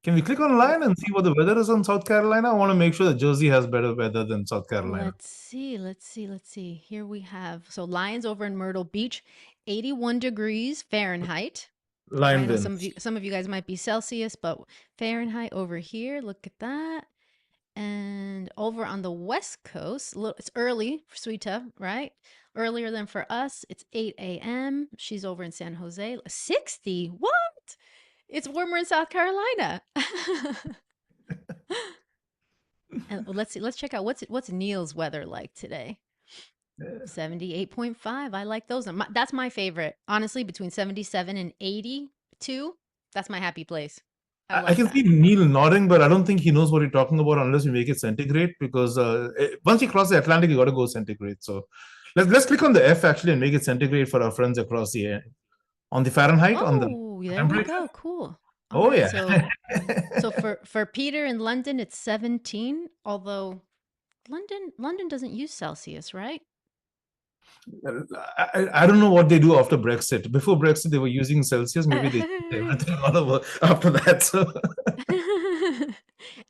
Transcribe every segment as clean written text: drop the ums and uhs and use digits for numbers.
Can we click Well, online and see what the weather is in South Carolina? I want to make sure that Jersey has better weather than South Carolina. let's see. Let's see. Let's see. Here we have so Lions over in Myrtle Beach, 81 degrees Fahrenheit. Right. I Line know wins. some of you guys might be Celsius, but Fahrenheit over here. Look at that. And over on the West Coast, it's early for Sweeta, right? Earlier than for us. It's 8 a.m. She's over in San Jose. 60. What? It's warmer in South Carolina. And let's see. Let's check out what's Neil's weather like today. 78.5. I like those. That's my favorite. Honestly, between 77 and 82, that's my happy place. I I love can see that. Neil nodding, but I don't think he knows what you're talking about unless we make it centigrade because once you cross the Atlantic, you got to go centigrade. So let's click on the F actually and make it centigrade for our friends across the air. On the Fahrenheit, on the Oh, there we temperature. go. Cool. All Oh right. yeah. So for Peter in London, it's 17, although London doesn't use Celsius, right? I don't know what they do after Brexit. Before Brexit, they were using Celsius. Maybe they changed everything all over after that. So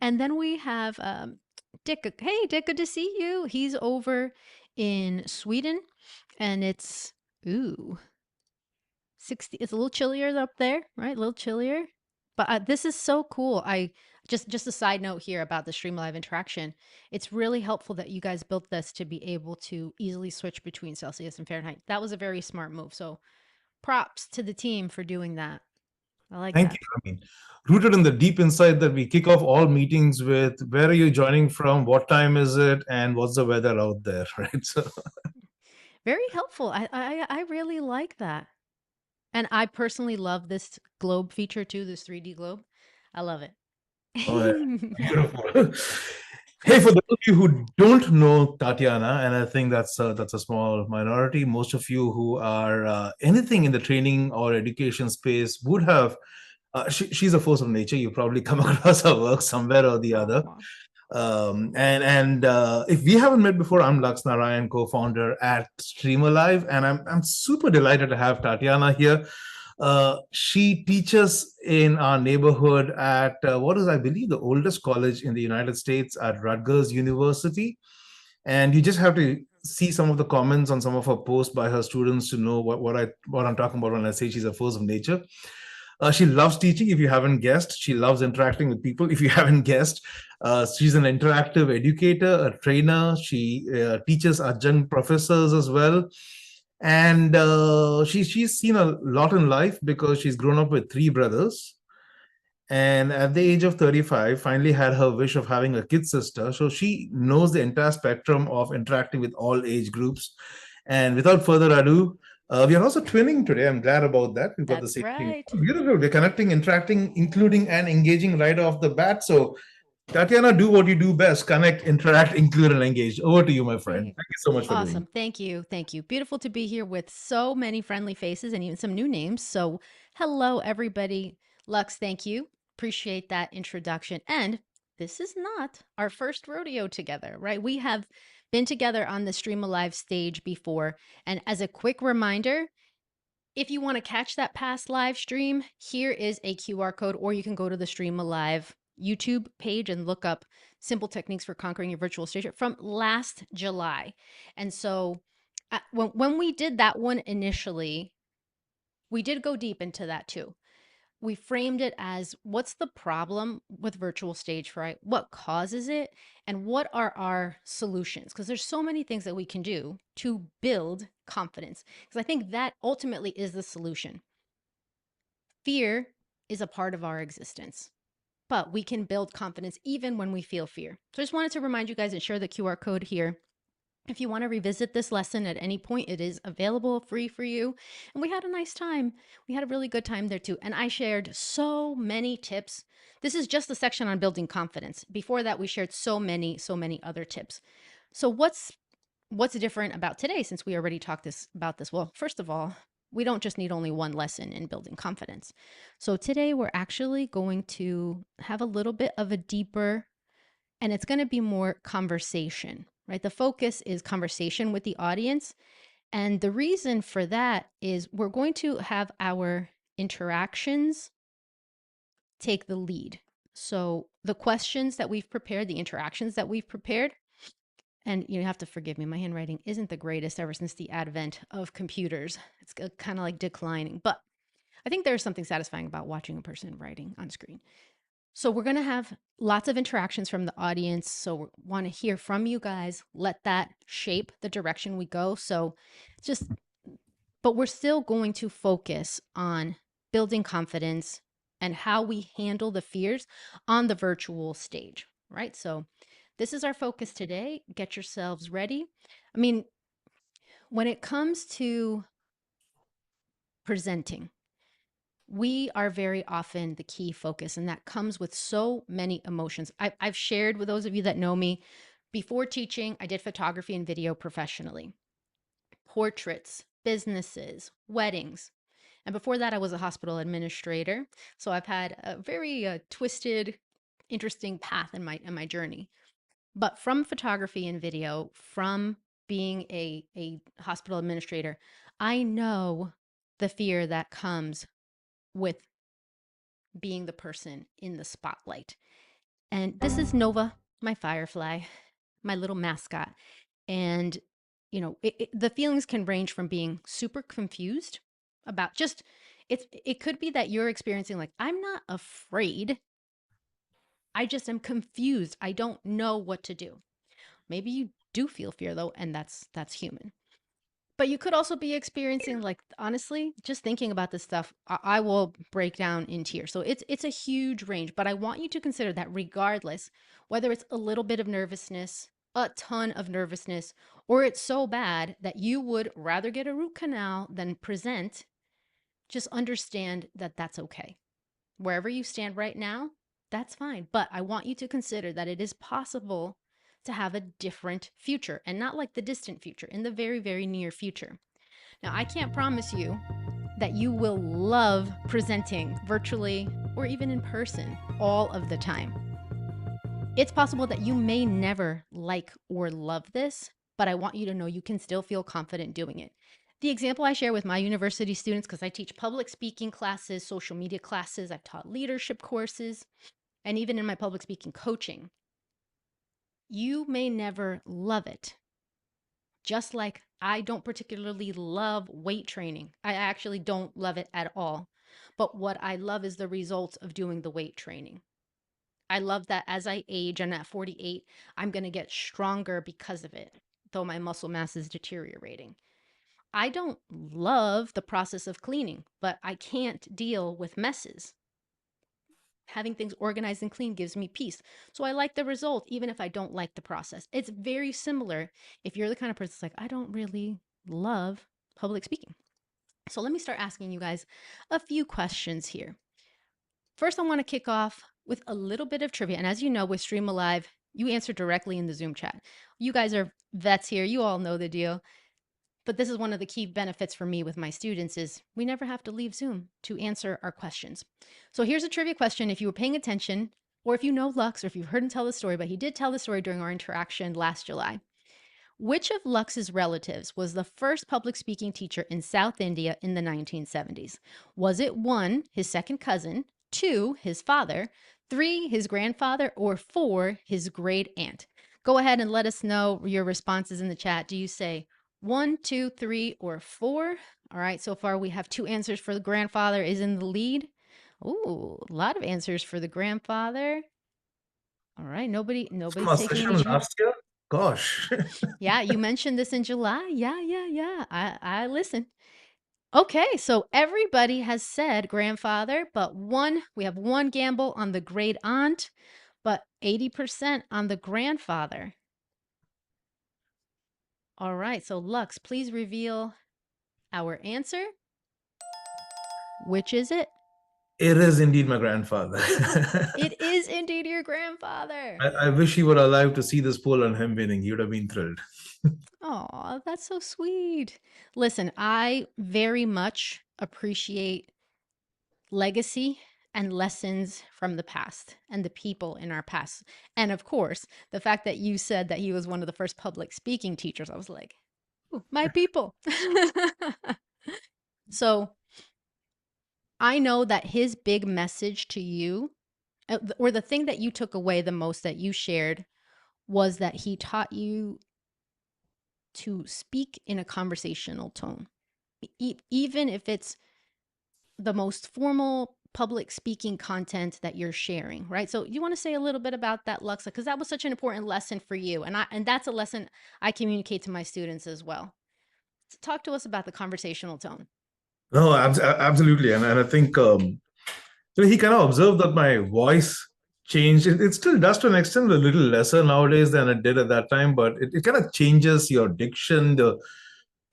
And then we have Dick. Hey, Dick, good to see you. He's over in Sweden, and it's ooh 60. It's a little chillier up there, right? A little chillier. But this is so cool. I just a side note here about the Stream Live interaction. It's really helpful that you guys built this to be able to easily switch between Celsius and Fahrenheit. That was a very smart move. So props to the team for doing that. I like thank that. you. I mean, rooted in the deep inside that we kick off all meetings with where are you joining from, what time is it, and what's the weather out there, right? So Very helpful. I really like that. And I personally love this globe feature too, this 3D globe. I love it. oh, yeah. Beautiful. Hey, for those of you who don't know Tatiana, and I think that's a small minority, most of you who are anything in the training or education space would have. She's a force of nature. You probably come across her work somewhere or the other. Oh, And if we haven't met before, I'm Lux Narayan, co-founder at Streamer Live, and I'm super delighted to have Tatiana here. She teaches in our neighborhood at what is, I believe, the oldest college in the United States at Rutgers University. And you just have to see some of the comments on some of her posts by her students to know what I'm talking about when I say she's a force of nature. She loves teaching. If you haven't guessed, she loves interacting with people. If you haven't guessed, she's an interactive educator, a trainer. She teaches adjunct professors as well, and she's seen a lot in life because she's grown up with three brothers. And at the age of 35, finally had her wish of having a kid sister. So she knows the entire spectrum of interacting with all age groups. And without further ado, we are also twinning today. I'm glad about that. We've got the that's same thing. right. Beautiful. We're connecting, interacting, including, and engaging right off the bat. So, Tatiana, do what you do best: connect, interact, include, and engage. Over to you, my friend. Hey, Thank you so much for doing it. awesome. Thank you. Thank you. Beautiful to be here with so many friendly faces and even some new names. So, hello, everybody. Lux, thank you. Appreciate that introduction. And this is not our first rodeo together, right? We have been together on the Stream Alive stage before. And as a quick reminder, if you want to catch that past live stream, here is a QR code, or you can go to the Stream Alive YouTube page and look up Simple Techniques for Conquering Your Virtual Stage from last July. And so when we did that one initially, we did go deep into that too. We framed it as what's the problem with virtual stage fright? What causes it? And what are our solutions? Because there's so many things that we can do to build confidence. Because I think that ultimately is the solution. Fear is a part of our existence, but we can build confidence even when we feel fear. So I just wanted to remind you guys and share the QR code here. If you want to revisit this lesson at any point, it is available free for you. And we had a nice time. We had a really good time there too. And I shared so many tips. This is just the section on building confidence. Before that, we shared so many other tips. So what's different about today since we already talked about this? Well, first of all, we don't just need only one lesson in building confidence. So today we're actually going to have a little bit of a deeper, and it's going to be more conversation, right? The focus is conversation with the audience. And the reason for that is we're going to have our interactions take the lead. So the questions that we've prepared, the interactions that we've prepared, and you have to forgive me, my handwriting isn't the greatest ever since the advent of computers. It's kind of like declining, but I think there's something satisfying about watching a person writing on screen. So we're going to have lots of interactions from the audience. So we want to hear from you guys. Let that shape the direction we go. So just, but we're still going to focus on building confidence and how we handle the fears on the virtual stage, right? So this is our focus today. Get yourselves ready. I mean, when it comes to presenting, we are very often the key focus, and that comes with so many emotions. I've shared with those of you that know me, before teaching, I did photography and video professionally, portraits, businesses, weddings. And before that, I was a hospital administrator. So I've had a very twisted, interesting path in my journey. But from photography and video, from being a hospital administrator, I know the fear that comes with being the person in the spotlight. And this is Nova, my firefly, my little mascot. And, the feelings can range from being super confused about just, it could be that you're experiencing like, I'm not afraid. I just am confused. I don't know what to do. Maybe you do feel fear though, and that's human. But you could also be experiencing, like, honestly, just thinking about this stuff, I will break down in tears. So it's a huge range, but I want you to consider that regardless, whether it's a little bit of nervousness, a ton of nervousness, or it's so bad that you would rather get a root canal than present, just understand that that's okay. Wherever you stand right now, that's fine. But I want you to consider that it is possible to have a different future, and not like the distant future, in the very, very near future. Now, I can't promise you that you will love presenting virtually or even in person all of the time. It's possible that you may never like or love this, but I want you to know you can still feel confident doing it. The example I share with my university students, because I teach public speaking classes, social media classes, I've taught leadership courses, and even in my public speaking coaching, you may never love it. Just like I don't particularly love weight training. I actually don't love it at all. But what I love is the results of doing the weight training. I love that as I age and at 48, I'm going to get stronger because of it, though my muscle mass is deteriorating. I don't love the process of cleaning, but I can't deal with messes. Having things organized and clean gives me peace. So I like the result, even if I don't like the process. It's very similar if you're the kind of person that's like, I don't really love public speaking. So let me start asking you guys a few questions here. First, I want to kick off with a little bit of trivia. And as you know, with Stream Alive, you answer directly in the Zoom chat. You guys are vets here. You all know the deal. But this is one of the key benefits for me with my students is we never have to leave Zoom to answer our questions. So here's a trivia question. If you were paying attention, or if you know Lux, or if you've heard him tell the story, but he did tell the story during our interaction last July. Which of Lux's relatives was the first public speaking teacher in South India in the 1970s? Was it one, his second cousin, two, his father, three, his grandfather, or four, his great aunt? Go ahead and let us know your responses in the chat. Do you say one, two, three, or four? All right, so far we have two answers for the grandfather is in the lead. Ooh, a lot of answers for the grandfather. All right, From nobody's our taking any session last year? Gosh. Yeah, you mentioned this in July. Yeah. I listen. Okay, so everybody has said grandfather, but we have one gamble on the great aunt, but 80% on the grandfather. All right, so Lux, please reveal our answer. Which is it? It is indeed my grandfather. It is indeed your grandfather. I wish he were alive to see this poll on him winning. He would have been thrilled. Oh, that's so sweet. Listen, I very much appreciate legacy and lessons from the past and the people in our past. And of course, the fact that you said that he was one of the first public speaking teachers, I was like, ooh, my people. So I know that his big message to you or the thing that you took away the most that you shared was that he taught you to speak in a conversational tone, even if it's the most formal public speaking content that you're sharing, right? So you want to say a little bit about that, Luxa, because that was such an important lesson for you, and that's a lesson I communicate to my students as well. So talk to us about the conversational tone. No, absolutely. And I think he kind of observed that my voice changed. It still does to an extent, a little lesser nowadays than it did at that time, but it kind of changes your diction, the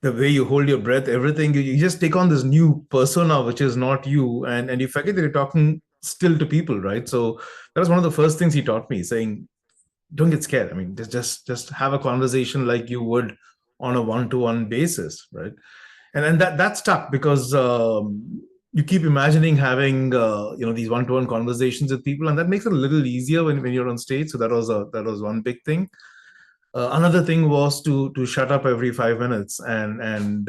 way you hold your breath, everything. You just take on this new persona, which is not you, and you forget that you're talking still to people, right? So that was one of the first things he taught me, saying, "Don't get scared. I mean, just have a conversation like you would on a one-to-one basis, right?" And that stuck because you keep imagining having these one-to-one conversations with people, and that makes it a little easier when you're on stage. So that was one big thing. Another thing was to shut up every 5 minutes and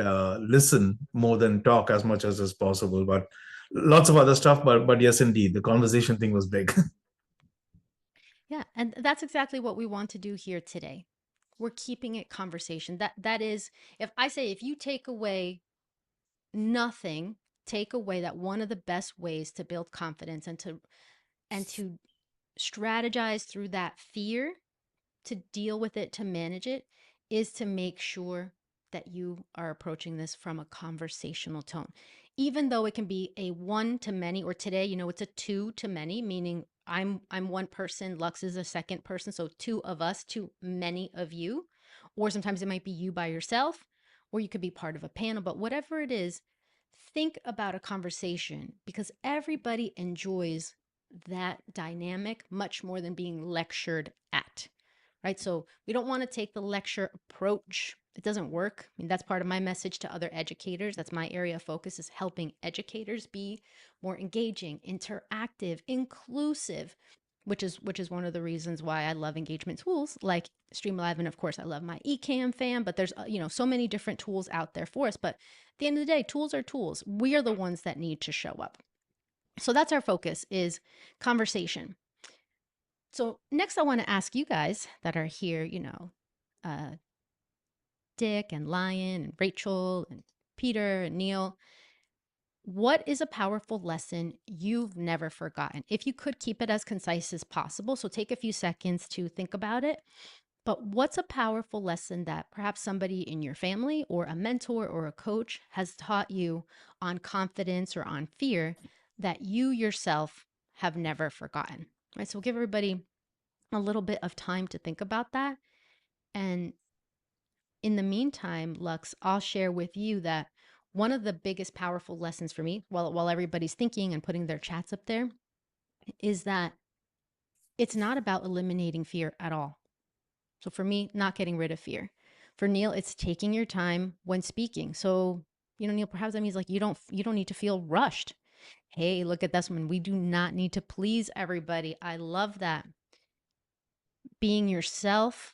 listen more than talk as much as is possible. But lots of other stuff. But yes, indeed, the conversation thing was big. Yeah, and that's exactly what we want to do here today. We're keeping it conversation. That is, if I say, if you take away nothing, take away that one of the best ways to build confidence and to strategize through that fear, to deal with it, to manage it, is to make sure that you are approaching this from a conversational tone. Even though it can be a one to many, or today, it's a two to many, meaning I'm one person, Lux is a second person, so two of us to many of you. Or sometimes it might be you by yourself, or you could be part of a panel, but whatever it is, think about a conversation because everybody enjoys that dynamic much more than being lectured at, right? So we don't want to take the lecture approach. It doesn't work. I mean, that's part of my message to other educators. That's my area of focus, is helping educators be more engaging, interactive, inclusive, which is one of the reasons why I love engagement tools like Stream Live, and of course I love my Ecamm fam. But there's so many different tools out there for us. But at the end of the day, tools are tools. We are the ones that need to show up. So that's our focus, is conversation. So next, I want to ask you guys that are here, uh, Dick and Lion and Rachel and Peter and Neil, what is a powerful lesson you've never forgotten? If you could keep it as concise as possible, so take a few seconds to think about it. But what's a powerful lesson that perhaps somebody in your family or a mentor or a coach has taught you on confidence or on fear that you yourself have never forgotten? Right. So we'll give everybody a little bit of time to think about that. And in the meantime, Lux, I'll share with you that one of the biggest powerful lessons for me, while everybody's thinking and putting their chats up there, is that it's not about eliminating fear at all. So for me, not getting rid of fear. For Neil, it's taking your time when speaking. So, Neil, perhaps that means like you don't need to feel rushed. Hey, look at this one. We do not need to please everybody. I love that. Being yourself.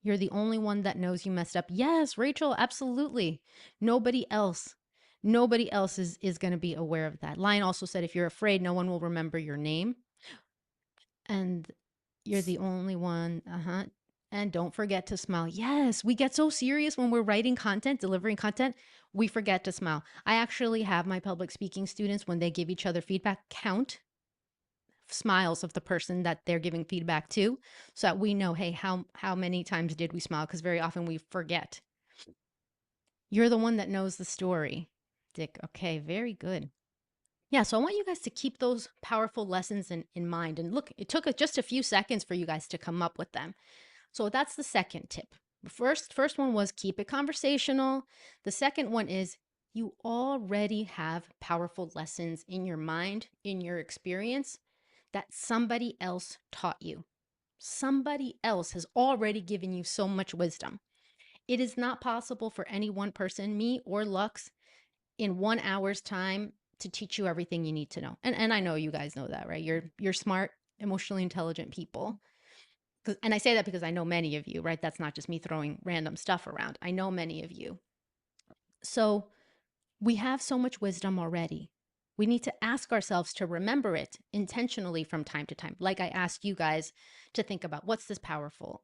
You're the only one that knows you messed up. Yes, Rachel, absolutely. Nobody else. Nobody else is going to be aware of that. Lion also said, if you're afraid, no one will remember your name. And you're the only one. Uh-huh. And don't forget to smile. Yes, we get so serious when we're writing content, delivering content, we forget to smile. I actually have my public speaking students, when they give each other feedback, count smiles of the person that they're giving feedback to, so that we know, hey, how many times did we smile? Because very often we forget. You're the one that knows the story, Dick. Okay, very good. Yeah, so I want you guys to keep those powerful lessons in mind. And look, it took just a few seconds for you guys to come up with them. So that's the second tip. First one was keep it conversational. The second one is you already have powerful lessons in your mind, in your experience, that somebody else taught you. Somebody else has already given you so much wisdom. It is not possible for any one person, me or Lux, in 1 hour's time to teach you everything you need to know. And I know you guys know that, right? You're smart, emotionally intelligent people. And I say that because I know many of you, right? That's not just me throwing random stuff around. I know many of you. So we have so much wisdom already. We need to ask ourselves to remember it intentionally from time to time. Like I asked you guys to think about what's a powerful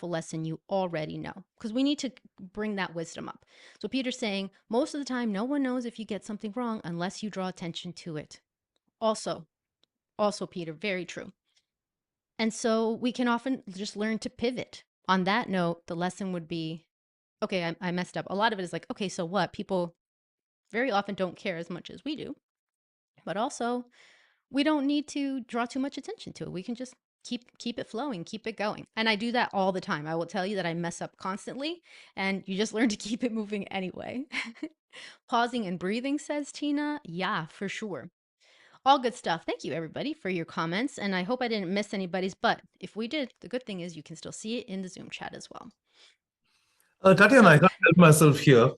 lesson you already know? Because we need to bring that wisdom up. So Peter's saying most of the time, no one knows if you get something wrong unless you draw attention to it. Also, also, Peter, very true. And so we can often just learn to pivot. On that note, the lesson would be okay, I messed up. A lot of it is like, okay, so what? People very often don't care as much as we do, but also we don't need to draw too much attention to it. We can just keep it flowing, keep it going. And I do that all the time. I will tell you that I mess up constantly, and you just learn to keep it moving anyway. Pausing and breathing, says Tina. Yeah, for sure. All good stuff. Thank you, everybody, for your comments. And I hope I didn't miss anybody's, but if we did, the good thing is you can still see it in the Zoom chat as well. Tatiana, I So, can't help myself here. Do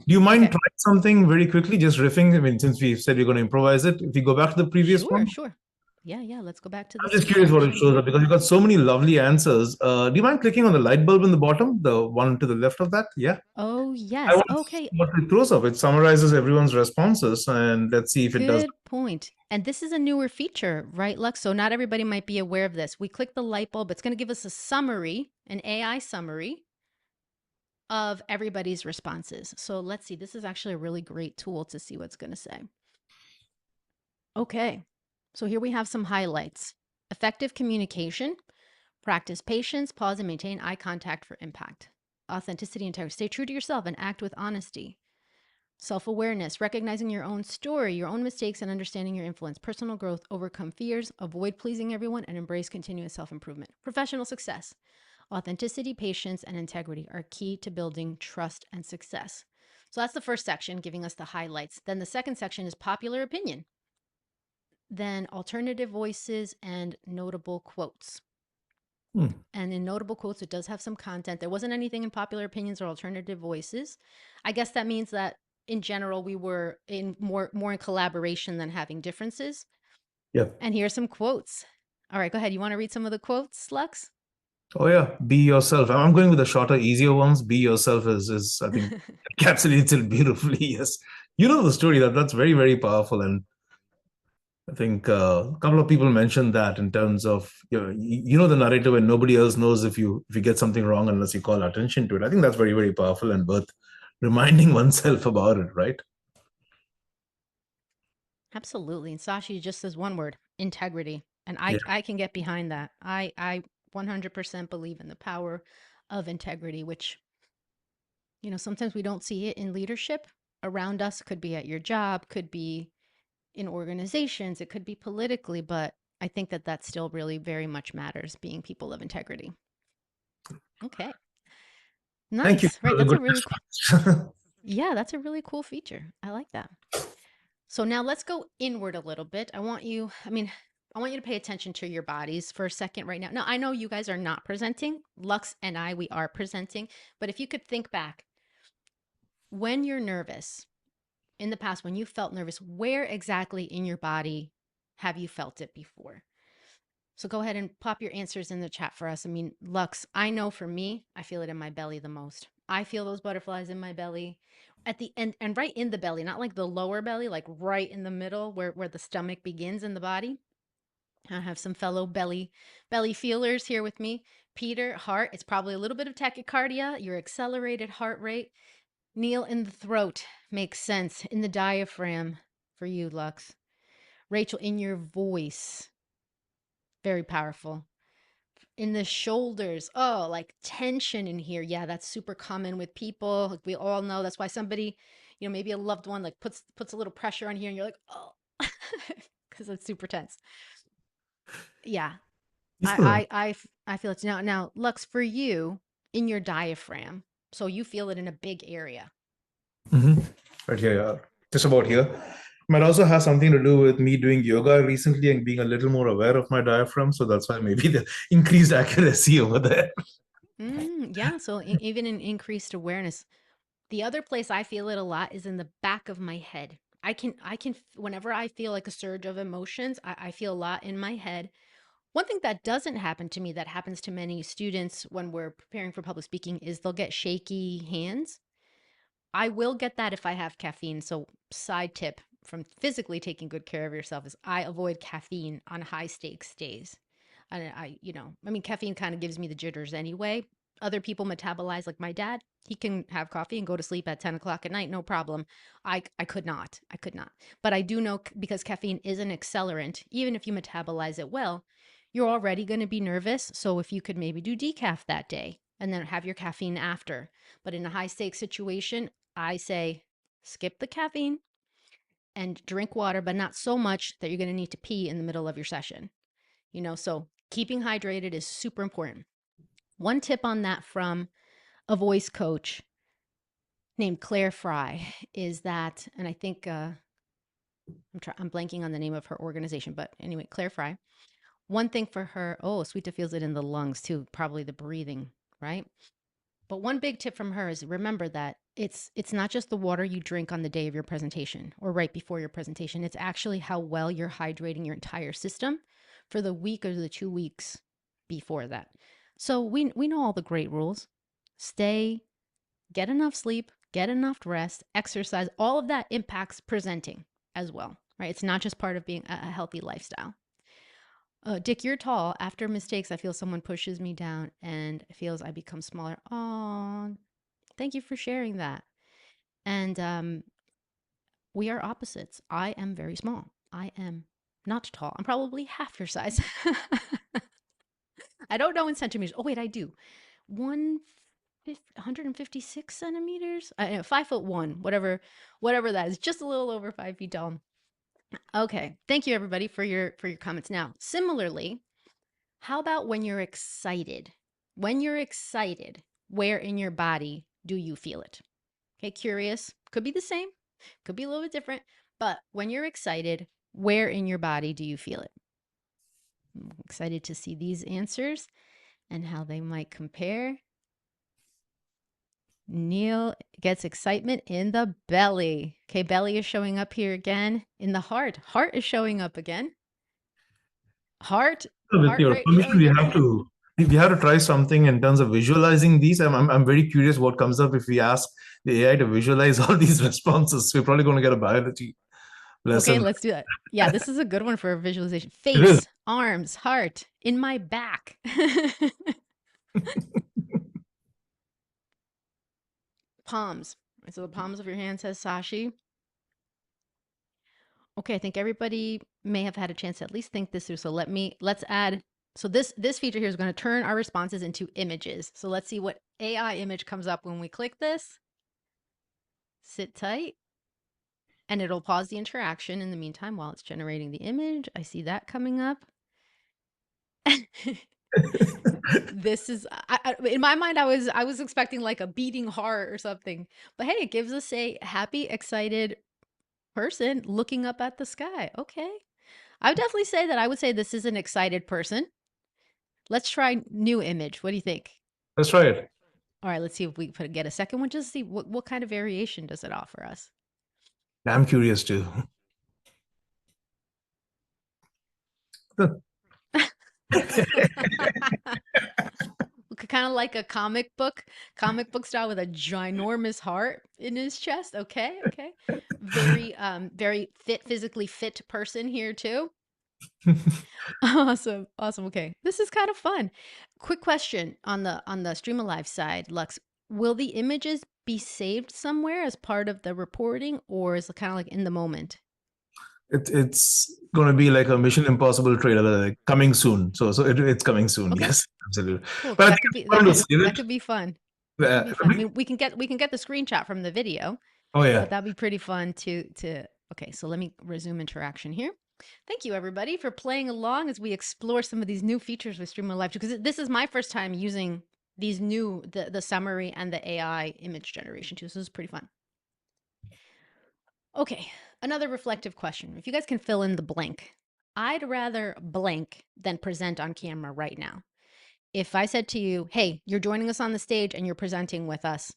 you mind okay. trying something very quickly, just riffing? I mean, since we said we're going to improvise it, if we go back to the previous Sure, one, sure. Yeah, let's go back to I'm this just curious what it section shows here. up because you've got so many lovely answers. Do you mind clicking on the light bulb in the bottom, the one to the left of that? Yeah. Oh, I yes. want to see Okay. what it throws up. It summarizes everyone's responses, and let's see if it does. Good point. And this is a newer feature, right, Lux? So not everybody might be aware of this. We click the light bulb, it's going to give us a summary, an AI summary of everybody's responses. So let's see. This is actually a really great tool to see what's going to say. Okay. So here we have some highlights. Effective communication, practice patience, pause and maintain eye contact for impact. Authenticity, integrity. Stay true to yourself and act with honesty. Self-awareness, recognizing your own story, your own mistakes, and understanding your influence. Personal growth, overcome fears, avoid pleasing everyone, and embrace continuous self-improvement. Professional success, authenticity, patience, and integrity are key to building trust and success. So that's the first section, giving us the highlights. Then the second section is popular opinion. Then alternative voices and notable quotes. Hmm. And in notable quotes, it does have some content. There wasn't anything in popular opinions or alternative voices. I guess that means that in general, we were in more in collaboration than having differences. Yeah. And here's some quotes. All right, go ahead. You want to read some of the quotes, Lux? Oh yeah. Be yourself. I'm going with the shorter, easier ones. Be yourself is I think encapsulates it beautifully. Yes. You know the story that's very, very powerful. And I think a couple of people mentioned that in terms of the narrative and nobody else knows if you get something wrong unless you call attention to it. I think that's very, very powerful and worth reminding oneself about it, right? Absolutely. And Sashi just says one word, integrity. And Yeah. I can get behind that. I 100% believe in the power of integrity, which, sometimes we don't see it in leadership around us. Could be at your job, could be in organizations, it could be politically, but I think that that still really very much matters, being people of integrity. Okay. Thank you. Nice. That Right. was a That's a good really cool. response. Yeah, that's a really cool feature. I like that. So now let's go inward a little bit. I want you to pay attention to your bodies for a second right now. Now, I know you guys are not presenting. Lux and I, we are presenting. But if you could think back, when you're nervous, in the past, when you felt nervous, where exactly in your body have you felt it before? So go ahead and pop your answers in the chat for us. I mean, Lux, I know for me, I feel it in my belly the most. I feel those butterflies in my belly at the end and right in the belly, not like the lower belly, like right in the middle where the stomach begins in the body. I have some fellow belly feelers here with me. Peter, heart, it's probably a little bit of tachycardia, your accelerated heart rate. Neil, in the throat, makes sense. In the diaphragm for you, Lux. Rachel, in your voice, very powerful. In the shoulders, oh, like tension in here. Yeah, that's super common with people. Like we all know that's why somebody, maybe a loved one like puts a little pressure on here and you're like, oh, because it's super tense. Yeah, I feel it now. Lux, for you in your diaphragm, so you feel it in a big area. Mhm. Right here, yeah. Just about here. Might also have something to do with me doing yoga recently and being a little more aware of my diaphragm. So that's why maybe the increased accuracy over there. Yeah, so even in increased awareness. The other place I feel it a lot is in the back of my head. Whenever I feel like a surge of emotions, I feel a lot in my head. One thing that doesn't happen to me that happens to many students when we're preparing for public speaking is they'll get shaky hands. I will get that if I have caffeine. So, side tip, from physically taking good care of yourself is I avoid caffeine on high stakes days. And I mean, caffeine kind of gives me the jitters anyway. Other people metabolize, like my dad, he can have coffee and go to sleep at 10 o'clock at night, no problem. I could not. I could not. But I do know because caffeine is an accelerant, even if you metabolize it well, you're already going to be nervous. So if you could maybe do decaf that day and then have your caffeine after. But in a high stakes situation, I say skip the caffeine and drink water, but not so much that you're going to need to pee in the middle of your session. So keeping hydrated is super important. One tip on that from a voice coach named Claire Fry is that, and I think I'm blanking on the name of her organization, but anyway, Claire Fry. One thing for her, Sweeta feels it in the lungs too, probably the breathing, right? But one big tip from her is remember that it's not just the water you drink on the day of your presentation or right before your presentation. It's actually how well you're hydrating your entire system for the week or the 2 weeks before that. So we know all the great rules. Get enough sleep, get enough rest, exercise. All of that impacts presenting as well, right? It's not just part of being a healthy lifestyle. Dick, you're tall. After mistakes, I feel someone pushes me down and feels I become smaller. Oh, thank you for sharing that. And we are opposites. I am very small. I am not tall. I'm probably half your size. I don't know in centimeters. Oh, wait, I do. 156 centimeters? 5'1", whatever that is. Just a little over 5 feet tall. Okay. Thank you, everybody, for your comments. Now, similarly, how about when you're excited? When you're excited, where in your body do you feel it? Okay, curious. Could be the same, could be a little bit different, but when you're excited, where in your body do you feel it? I'm excited to see these answers and how they might compare. Neil gets excitement in the belly. Okay, belly is showing up here again. In the heart. Heart is showing up again. Heart With your rate permission, showing up again. we have to try something in terms of visualizing these. I'm very curious what comes up if we ask the AI to visualize all these responses. We're probably going to get a biology Okay, lesson. let's do that. Yeah, this is a good one for a visualization. It is. Face, arms, heart, in my back. Palms. So the palms of your hand says Sashi. Okay, I think everybody may have had a chance to at least think this through. So let's add. So this feature here is going to turn our responses into images. So let's see what AI image comes up when we click this. Sit tight. And it'll pause the interaction in the meantime while it's generating the image. I see that coming up. This is in my mind I was expecting like a beating heart or something. But hey, it gives us a happy, excited person looking up at the sky. Okay. I would definitely say that I would say this is an excited person. Let's try new image. What do you think? Let's try it. All right, let's see if we get a second one just to see what kind of variation does it offer us. I'm curious too. Kind of like a comic book style with a ginormous heart in his chest. Okay, okay. Very fit, physically fit person here too. Awesome, awesome. Okay, this is kind of fun. Quick question on the Stream Alive side, Lux. Will the images be saved somewhere as part of the reporting, or is it kind of like in the moment? It's going to be like a Mission Impossible trailer, like coming soon. It's coming soon. Okay, Yes, absolutely. cool. But I That think could it's be fun to save that it. could be fun. That could be fun. I mean, we can get the screenshot from the video, Oh but yeah. that'd be pretty fun to. Okay, so let me resume interaction here. Thank you, everybody, for playing along as we explore some of these new features with Streamline Live, because this is my first time using these new the summary and the AI image generation too. So this is pretty fun. Okay, another reflective question. If you guys can fill in the blank, I'd rather blank than present on camera right now. If I said to you, "Hey, you're joining us on the stage and you're presenting with us,"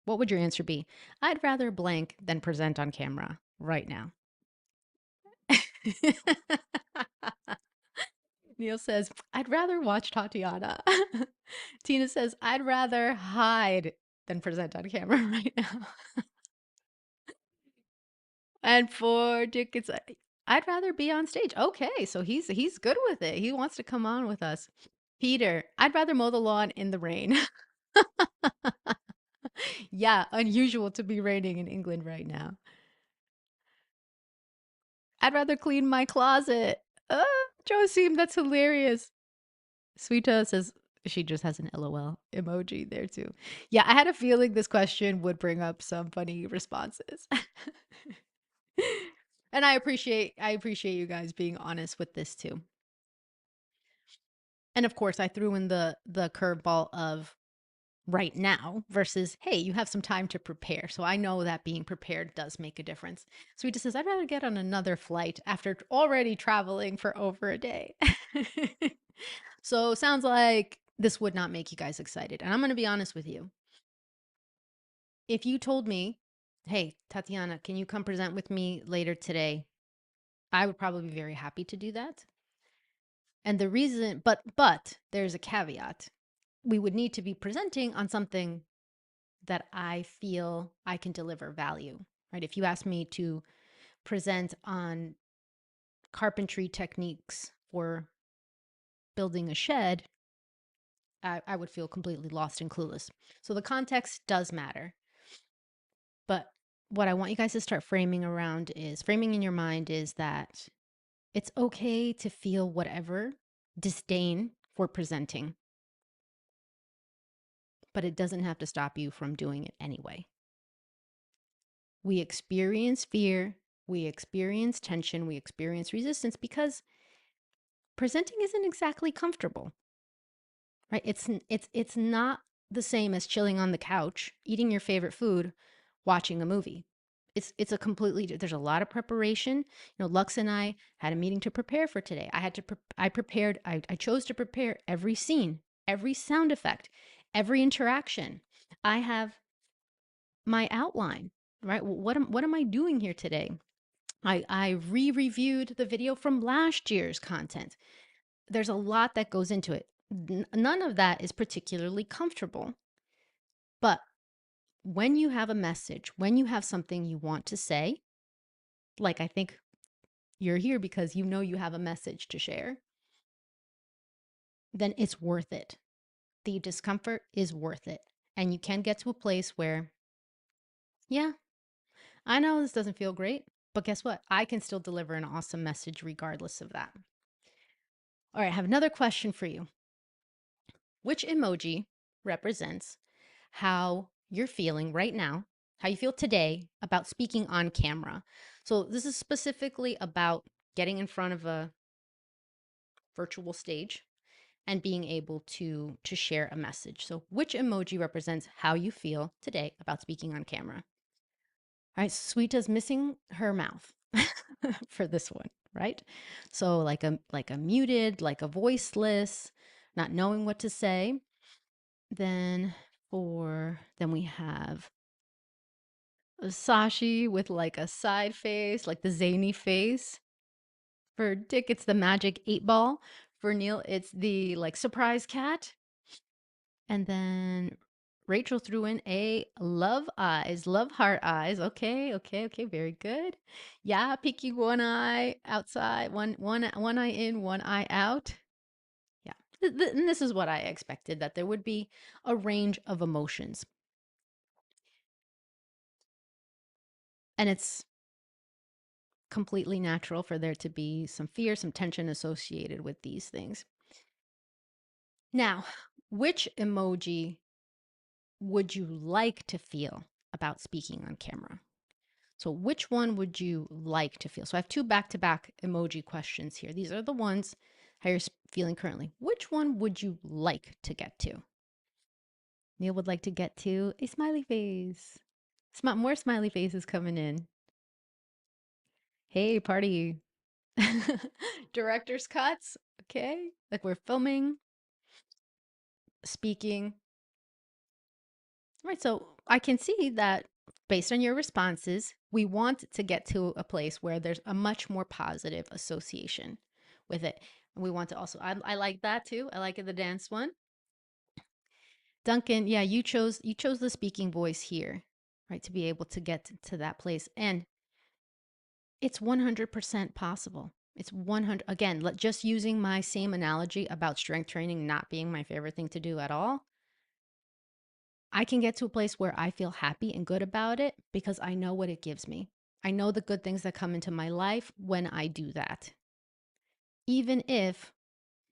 what would your answer be? I'd rather blank than present on camera right now. Neil says, I'd rather watch Tatiana. Tina says, I'd rather hide than present on camera right now. And for Dick, it's I'd rather be on stage. Okay, so he's good with it. He wants to come on with us. Peter, I'd rather mow the lawn in the rain. Yeah, unusual to be raining in England right now. I'd rather clean my closet. Joseem, that's hilarious. Sweeta says she just has an LOL emoji there too. Yeah, I had a feeling this question would bring up some funny responses. And I appreciate you guys being honest with this too. And of course, I threw in the curveball of right now versus hey, you have some time to prepare. So I know that being prepared does make a difference. Sweeta says I'd rather get on another flight after already traveling for over a day. So sounds like this would not make you guys excited. And I'm going to be honest with you. If you told me, hey, Tatiana, can you come present with me later today? I would probably be very happy to do that. And the reason, but there's a caveat. We would need to be presenting on something that I feel I can deliver value, right? If you ask me to present on carpentry techniques for building a shed, I would feel completely lost and clueless. So the context does matter. But what I want you guys to start framing in your mind is that it's okay to feel whatever disdain for presenting, but it doesn't have to stop you from doing it anyway. We experience fear, we experience tension, we experience resistance because presenting isn't exactly comfortable, right? It's not the same as chilling on the couch, eating your favorite food, watching a movie. It's a completely there's a lot of preparation. Lux and I had a meeting to prepare for today. I chose to prepare every scene, every sound effect, every interaction. I have my outline, right? What am I doing here today? I re-reviewed the video from last year's content. There's a lot that goes into it. None of that is particularly comfortable. But when you have a message, when you have something you want to say, like I think you're here because you know you have a message to share, then it's worth it. The discomfort is worth it. And you can get to a place where, yeah, I know this doesn't feel great, but guess what? I can still deliver an awesome message regardless of that. All right, I have another question for you. Which emoji represents how you're feeling right now, how you feel today about speaking on camera? So, this is specifically about getting in front of a virtual stage and being able to share a message. So, which emoji represents how you feel today about speaking on camera? All right, Sweeta's missing her mouth for this one, right? So like a muted, like a voiceless, not knowing what to say. Then we have a Sashi with like a side face, like the zany face. For Dick, it's the magic 8 ball. For Neil, it's the like surprise cat. And then Rachel threw in a love eyes, love heart eyes. Okay, okay, okay, very good. Yeah, peeking one eye outside, one eye in, one eye out. Yeah, and this is what I expected, that there would be a range of emotions, and it's completely natural for there to be some fear, some tension associated with these things. Now, which emoji would you like to feel about speaking on camera? So, which one would you like to feel? So, I have two back to back emoji questions here. These are the ones how you're feeling currently. Which one would you like to get to? Neil would like to get to a smiley face. More smiley faces coming in. Hey, party. Director's cuts. Okay. Like we're filming, speaking. Right. So I can see that based on your responses, we want to get to a place where there's a much more positive association with it. We want to also, I like that too. I like the dance one. Duncan, yeah, you chose the speaking voice here, right? To be able to get to that place. And It's 100% possible. It's 100, again, just using my same analogy about strength training not being my favorite thing to do at all. I can get to a place where I feel happy and good about it because I know what it gives me. I know the good things that come into my life when I do that. Even if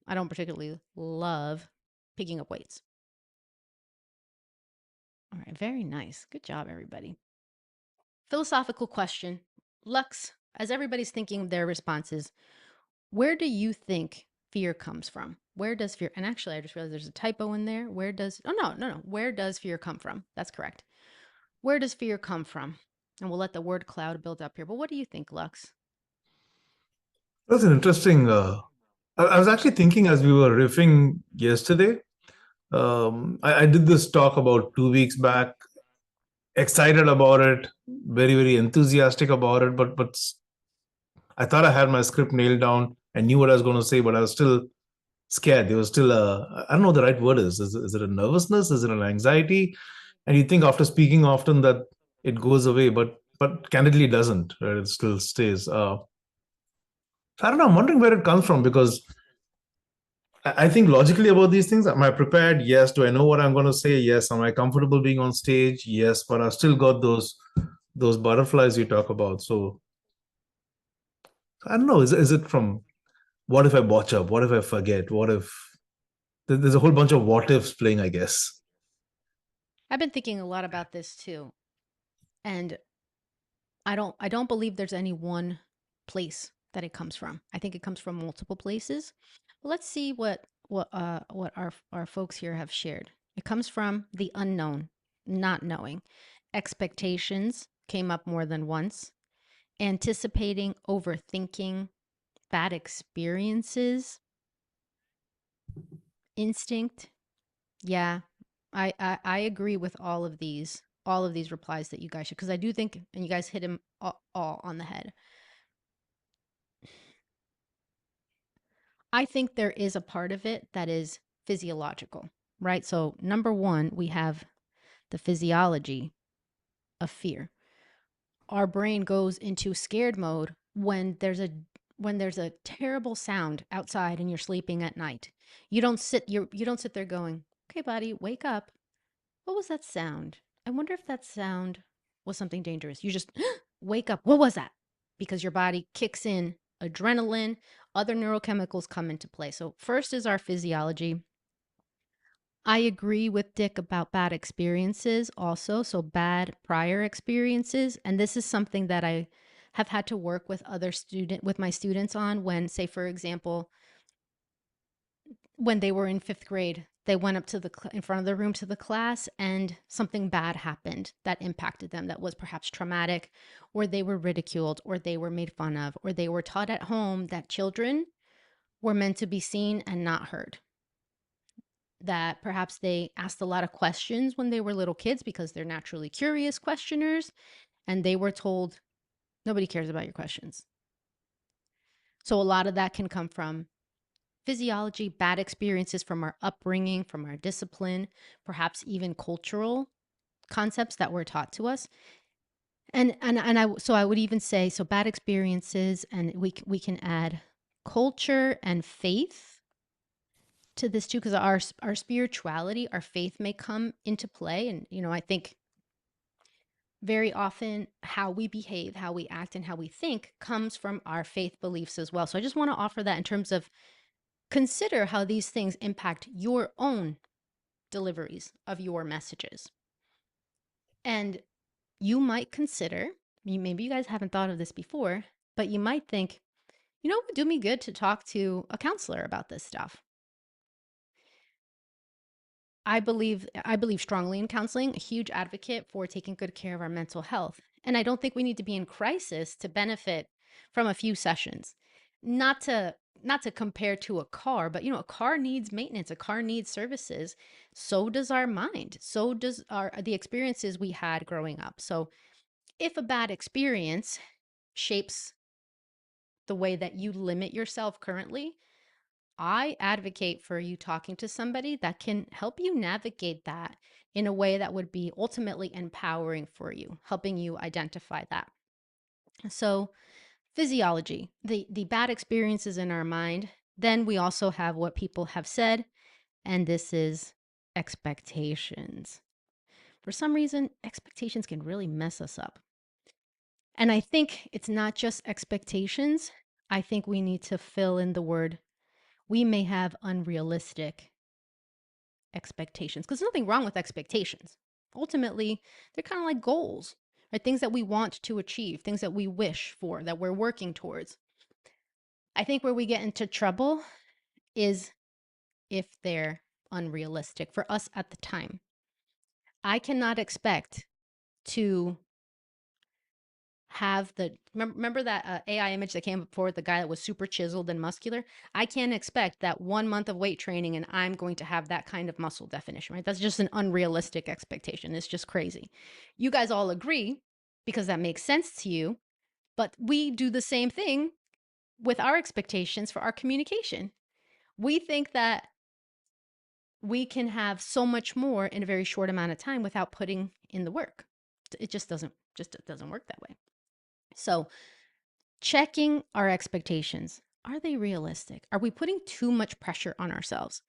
I don't particularly love picking up weights. All right, very nice. Good job, everybody. Philosophical question. Lux, as everybody's thinking their responses, where do you think fear comes from? Where does fear, and actually, I just realized there's a typo in there. Where does, oh, no, no, no. Where does fear come from? That's correct. Where does fear come from? And we'll let the word cloud build up here. But what do you think, Lux? That's an interesting. I was actually thinking as we were riffing yesterday. I did this talk about 2 weeks back, excited about it, very, very enthusiastic about it, but I thought I had my script nailed down. I knew what I was going to say, but I was still scared. There was still I don't know what the right word is. Is it a nervousness? Is it an anxiety? And you think after speaking often that it goes away, but candidly it doesn't. Right? It still stays. So I don't know. I'm wondering where it comes from because I think logically about these things. Am I prepared? Yes. Do I know what I'm going to say? Yes. Am I comfortable being on stage? Yes. But I've still got those butterflies you talk about. So I don't know. Is it from what if I botch up? What if I forget? What if there's a whole bunch of what ifs playing? I guess. I've been thinking a lot about this too. And I don't believe there's any one place that it comes from. I think it comes from multiple places. But let's see what our folks here have shared. It comes from the unknown, not knowing. Expectations came up more than once. Anticipating, overthinking, bad experiences, instinct. Yeah, I agree with all of these replies that you guys should, because I do think, and you guys hit them all on the head. I think there is a part of it that is physiological, right? So, number one, we have the physiology of fear. Our brain goes into scared mode when there's a terrible sound outside and you're sleeping at night. You don't sit there going, "Okay, buddy, wake up. What was that sound? I wonder if that sound was something dangerous." You just wake up. What was that? Because your body kicks in adrenaline, other neurochemicals come into play. So, first is our physiology. I agree with Dick about bad experiences also. So, bad prior experiences. And this is something that I have had to work with with my students on when, say, for example, when they were in fifth grade, they went up to in front of the room to the class and something bad happened that impacted them, that was perhaps traumatic, or they were ridiculed, or they were made fun of, or they were taught at home that children were meant to be seen and not heard. That perhaps they asked a lot of questions when they were little kids because they're naturally curious questioners, and they were told, nobody cares about your questions. So a lot of that can come from physiology, bad experiences from our upbringing, from our discipline, perhaps even cultural concepts that were taught to us. I would even say, so bad experiences, and we can add culture and faith to this too, because our spirituality, our faith may come into play. And I think very often how we behave, how we act, and how we think comes from our faith beliefs as well. So I just want to offer that in terms of consider how these things impact your own deliveries of your messages. And you might consider, maybe you guys haven't thought of this before, but you might think, it would do me good to talk to a counselor about this stuff. I believe strongly in counseling, a huge advocate for taking good care of our mental health. And I don't think we need to be in crisis to benefit from a few sessions. Not to compare to a car, but a car needs maintenance, a car needs services. So does our mind. So does our the experiences we had growing up. So if a bad experience shapes the way that you limit yourself currently, I advocate for you talking to somebody that can help you navigate that in a way that would be ultimately empowering for you, helping you identify that. So, Physiology, the bad experiences in our mind. Then we also have what people have said, and this is expectations. For some reason, expectations can really mess us up. And I think it's not just expectations. I think we need to fill in the word, we may have unrealistic expectations, because there's nothing wrong with expectations. Ultimately, they're kind of like goals, right? Things that we want to achieve, things that we wish for, that we're working towards. I think where we get into trouble is if they're unrealistic for us at the time. I cannot expect to have the remember that AI image that came up before, the guy that was super chiseled and muscular. I can't expect that 1 month of weight training and I'm going to have that kind of muscle definition, right? That's just an unrealistic expectation. It's just crazy. You guys all agree because that makes sense to you, but we do the same thing with our expectations for our communication. We think that we can have so much more in a very short amount of time without putting in the work. It just doesn't work that way. So, checking our expectations. Are they realistic? Are we putting too much pressure on ourselves?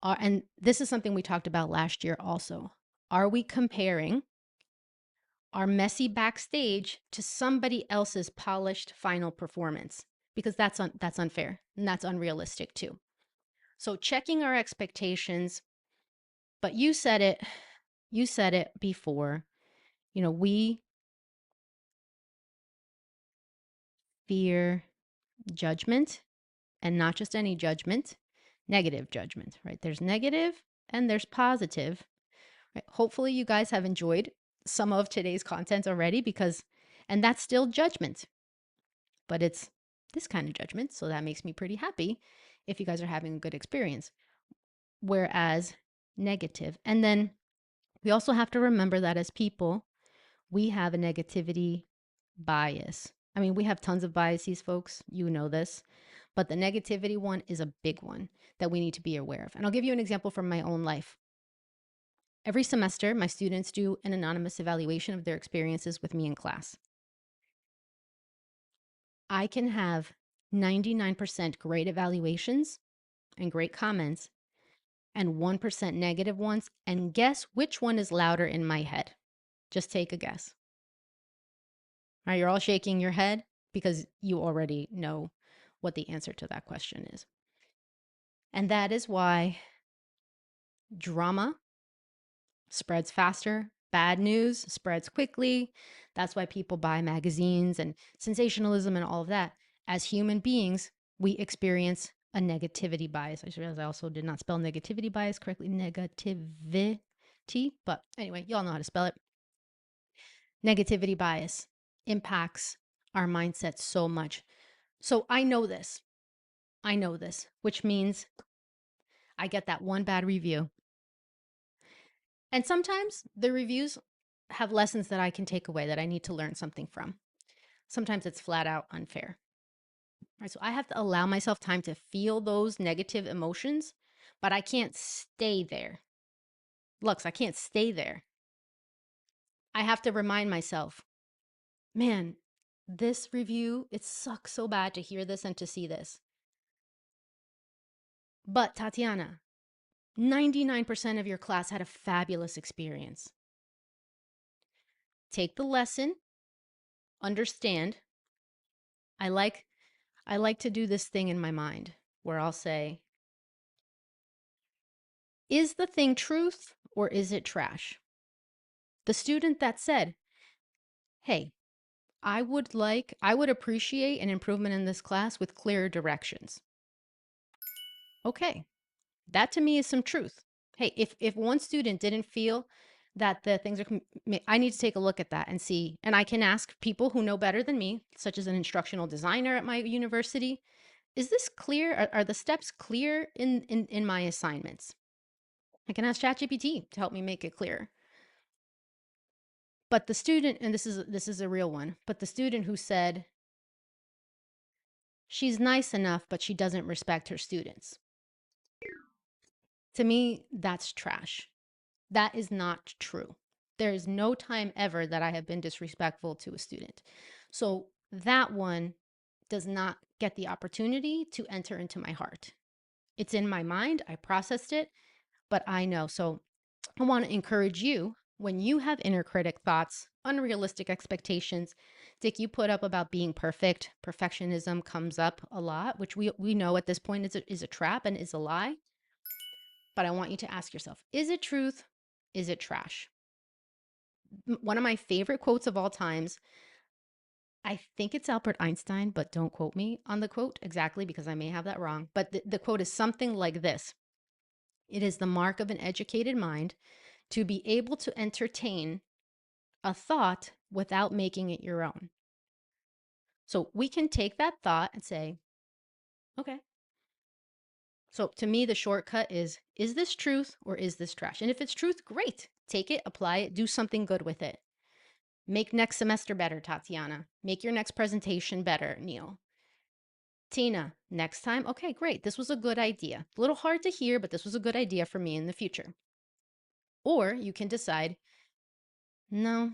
And this is something we talked about last year also. Are we comparing our messy backstage to somebody else's polished final performance? Because that's unfair and that's unrealistic too. So checking our expectations, but you said it before. We fear judgment, and not just any judgment, negative judgment, right? There's negative and there's positive. Right? Hopefully, you guys have enjoyed some of today's content already and that's still judgment, but it's this kind of judgment. So that makes me pretty happy if you guys are having a good experience. Whereas negative. And then we also have to remember that as people, we have a negativity bias. I mean, we have tons of biases, folks. You know this. But the negativity one is a big one that we need to be aware of. And I'll give you an example from my own life. Every semester, my students do an anonymous evaluation of their experiences with me in class. I can have 99% great evaluations and great comments and 1% negative ones. And guess which one is louder in my head? Just take a guess. All right, you're all shaking your head because you already know what the answer to that question is. And that is why drama spreads faster, bad news spreads quickly. That's why people buy magazines and sensationalism and all of that. As human beings, we experience a negativity bias. I just realized I also did not spell negativity bias correctly. Negativity. But anyway, y'all know how to spell it. Negativity bias impacts our mindset so much. So I know this, which means I get that one bad review. And sometimes the reviews have lessons that I can take away that I need to learn something from. Sometimes it's flat out unfair. Right, so I have to allow myself time to feel those negative emotions, but I can't stay there. Lux, I can't stay there. I have to remind myself, man, this review, it sucks so bad to hear this and to see this. But Tatiana, 99% of your class had a fabulous experience. Take the lesson, understand. I like to do this thing in my mind where I'll say, is the thing truth or is it trash? The student that said, hey, I would appreciate an improvement in this class with clearer directions. Okay, that to me is some truth. Hey, if one student didn't feel that the things are, I need to take a look at that and see. And I can ask people who know better than me, such as an instructional designer at my university, is this clear? Are the steps clear in my assignments? I can ask ChatGPT to help me make it clear. But the student, and this is a real one, but the student who said, she's nice enough, but she doesn't respect her students. To me, that's trash. That is not true. There is no time ever that I have been disrespectful to a student. So that one does not get the opportunity to enter into my heart. It's in my mind, I processed it, but I know. So I want to encourage you when you have inner critic thoughts, unrealistic expectations. Dick, you put up about being perfect. Perfectionism comes up a lot, which we know at this point is a trap and is a lie. But I want you to ask yourself, is it truth? Is it trash? One of my favorite quotes of all times, I think it's Albert Einstein, but don't quote me on the quote exactly because I may have that wrong. But the quote is something like this: It is the mark of an educated mind to be able to entertain a thought without making it your own. So we can take that thought and say, okay. So to me, the shortcut is this truth or is this trash? And if it's truth, great. Take it, apply it, do something good with it. Make next semester better, Tatiana. Make your next presentation better, Neil. Tina, next time, okay, great. This was a good idea. A little hard to hear, but this was a good idea for me in the future. Or you can decide, no,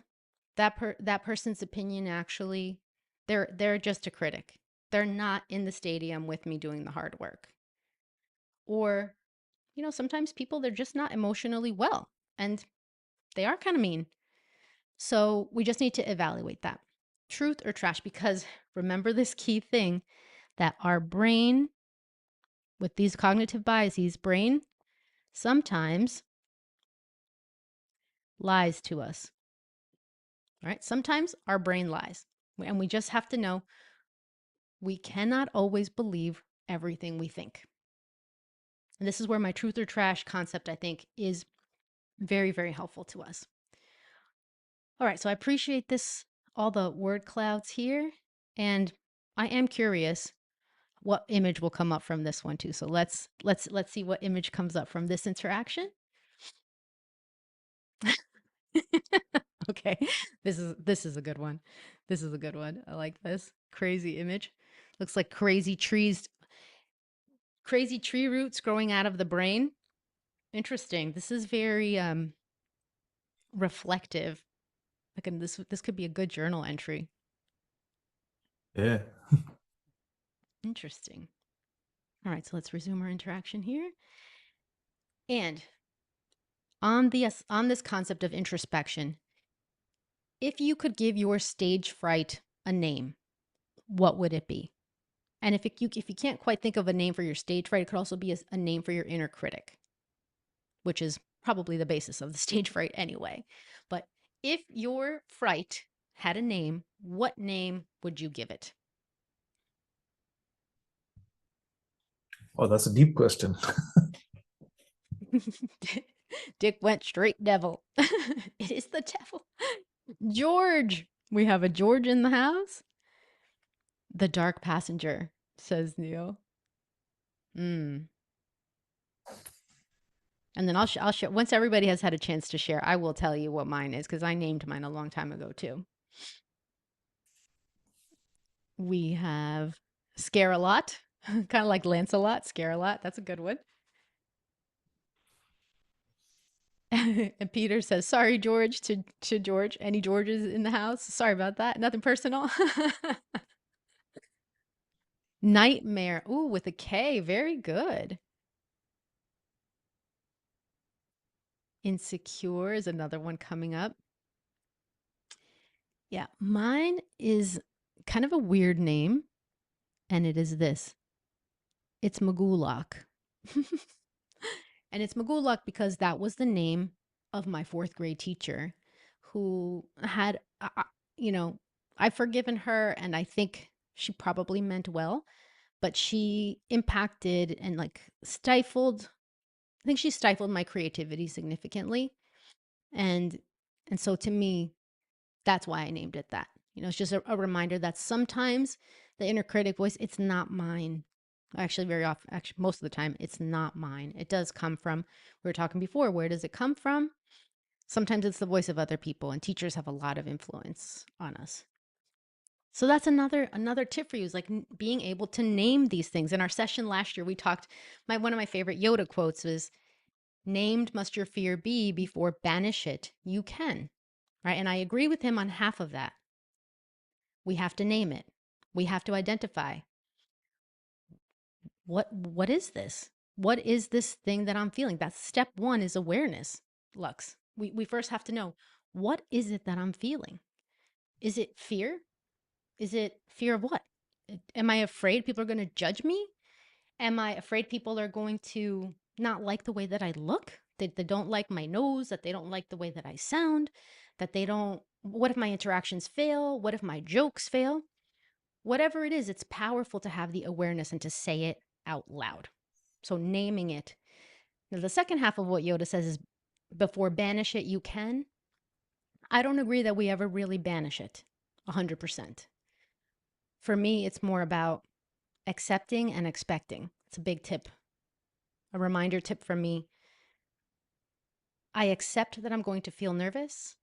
that person's opinion actually, they're just a critic. They're not in the stadium with me doing the hard work. Or, sometimes people, they're just not emotionally well and they are kind of mean. So we just need to evaluate that. Truth or trash, because remember this key thing that our brain, with these cognitive biases, brain sometimes lies to us. All right. Sometimes our brain lies. And we just have to know we cannot always believe everything we think. And this is where my truth or trash concept, I think, is very, very helpful to us. All right. So I appreciate this, all the word clouds here. And I am curious what image will come up from this one too. So let's see what image comes up from this interaction. Okay. This is a good one. This is a good one. I like this. Crazy image. Looks like crazy trees, crazy tree roots growing out of the brain. Interesting. This is very reflective. Like this could be a good journal entry. Yeah. Interesting. All right, so let's resume our interaction here. And on this concept of introspection, if you could give your stage fright a name, what would it be? And if you can't quite think of a name for your stage fright, it could also be a name for your inner critic, which is probably the basis of the stage fright anyway. But if your fright had a name, what name would you give it? Oh, that's a deep question. Dick went straight devil. It is the devil. George. We have a George in the house. The dark passenger, says Neil. Mm. And then I'll share once everybody has had a chance to share. I will tell you what mine is because I named mine a long time ago too. We have Scare a Lot, kind of like Lancelot. Scare a Lot. That's a good one. And Peter says, "Sorry, George." To George, any Georges in the house? Sorry about that. Nothing personal. Nightmare. Ooh, with a K. Very good. Insecure is another one coming up. Yeah, mine is kind of a weird name, and it is this. It's Magulak. And it's Magulak because that was the name of my fourth grade teacher who had, you know, I've forgiven her and I think she probably meant well, but she impacted and like stifled, I think she stifled my creativity significantly. And so to me, that's why I named it that. It's just a reminder that sometimes the inner critic voice, it's not mine. Actually, very often, actually, most of the time, it's not mine. It does come from, we were talking before, where does it come from? Sometimes it's the voice of other people, and teachers have a lot of influence on us. So that's another tip for you is like being able to name these things. In our session last year, we talked, one of my favorite Yoda quotes was, named must your fear be before banish it you can. Right. And I agree with him on half of that. We have to name it. We have to identify what is this? What is this thing that I'm feeling? That's step one is awareness, Lux. We first have to know, what is it that I'm feeling? Is it fear? Is it fear of what? Am I afraid people are going to judge me? Am I afraid people are going to not like the way that I look? That they don't like my nose, that they don't like the way that I sound, that they don't, what if my interactions fail? What if my jokes fail? Whatever it is, it's powerful to have the awareness and to say it out loud. So naming it. Now, the second half of what Yoda says is before banish it, you can. I don't agree that we ever really banish it 100%. For me, it's more about accepting and expecting. It's a big tip, a reminder tip from me. I accept that I'm going to feel nervous.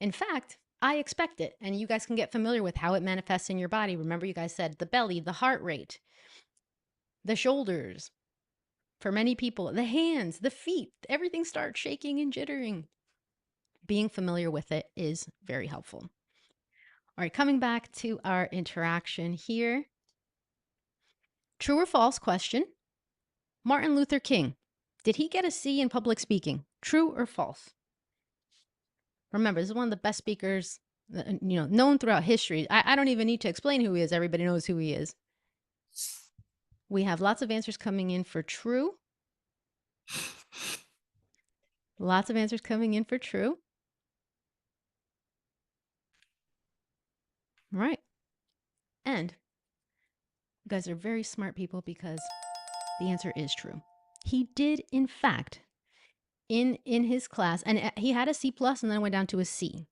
In fact, I expect it. And you guys can get familiar with how it manifests in your body. Remember, you guys said the belly, the heart rate, the shoulders. For many people, the hands, the feet, everything starts shaking and jittering. Being familiar with it is very helpful. All right, coming back to our interaction here. True or false question. Martin Luther King, did he get a C in public speaking? True or false? Remember, this is one of the best speakers, known throughout history. I don't even need to explain who he is. Everybody knows who he is. We have lots of answers coming in for true. Lots of answers coming in for true. All right. And you guys are very smart people because the answer is true. He did, in fact, in his class, and he had a C plus and then went down to a C,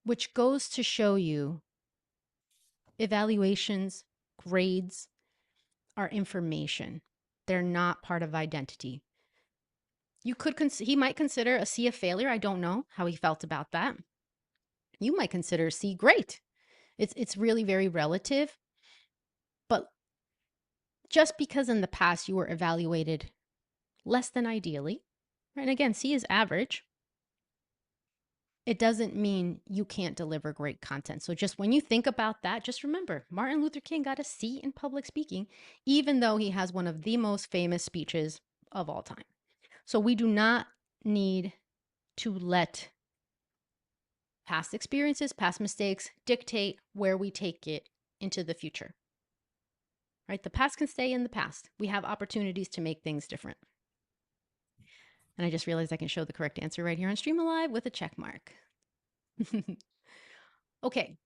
which goes to show you evaluations, grades are information. They're not part of identity. You could he might consider a C a failure. I don't know how he felt about that. You might consider C great. It's really very relative. But just because in the past you were evaluated less than ideally, right? And again, C is average. It doesn't mean you can't deliver great content. So just when you think about that, just remember Martin Luther King got a C in public speaking, even though he has one of the most famous speeches of all time. So we do not need to let past experiences, past mistakes dictate where we take it into the future. Right? The past can stay in the past. We have opportunities to make things different. And I just realized I can show the correct answer right here on Stream Alive with a check mark. Okay,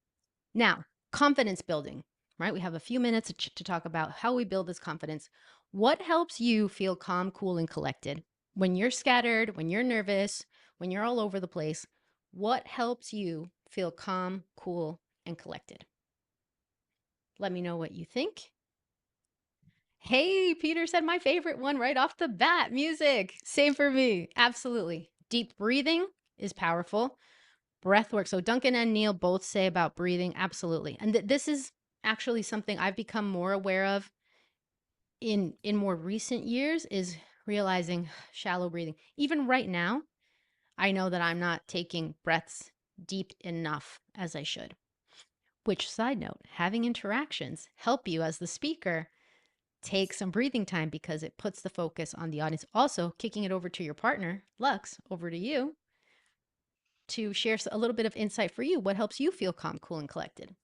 now confidence building, right? We have a few minutes to talk about how we build this confidence. What helps you feel calm, cool, and collected? When you're scattered, when you're nervous, when you're all over the place, what helps you feel calm, cool, and collected? Let me know what you think. Hey, Peter said my favorite one right off the bat, music. Same for me. Absolutely. Deep breathing is powerful. Breath work. So Duncan and Neil both say about breathing. Absolutely. And this is actually something I've become more aware of in more recent years, is realizing shallow breathing. Even right now, I know that I'm not taking breaths deep enough as I should. Which, side note, having interactions help you as the speaker take some breathing time because it puts the focus on the audience. Also, kicking it over to your partner, Lux, over to you to share a little bit of insight for you. What helps you feel calm, cool, and collected?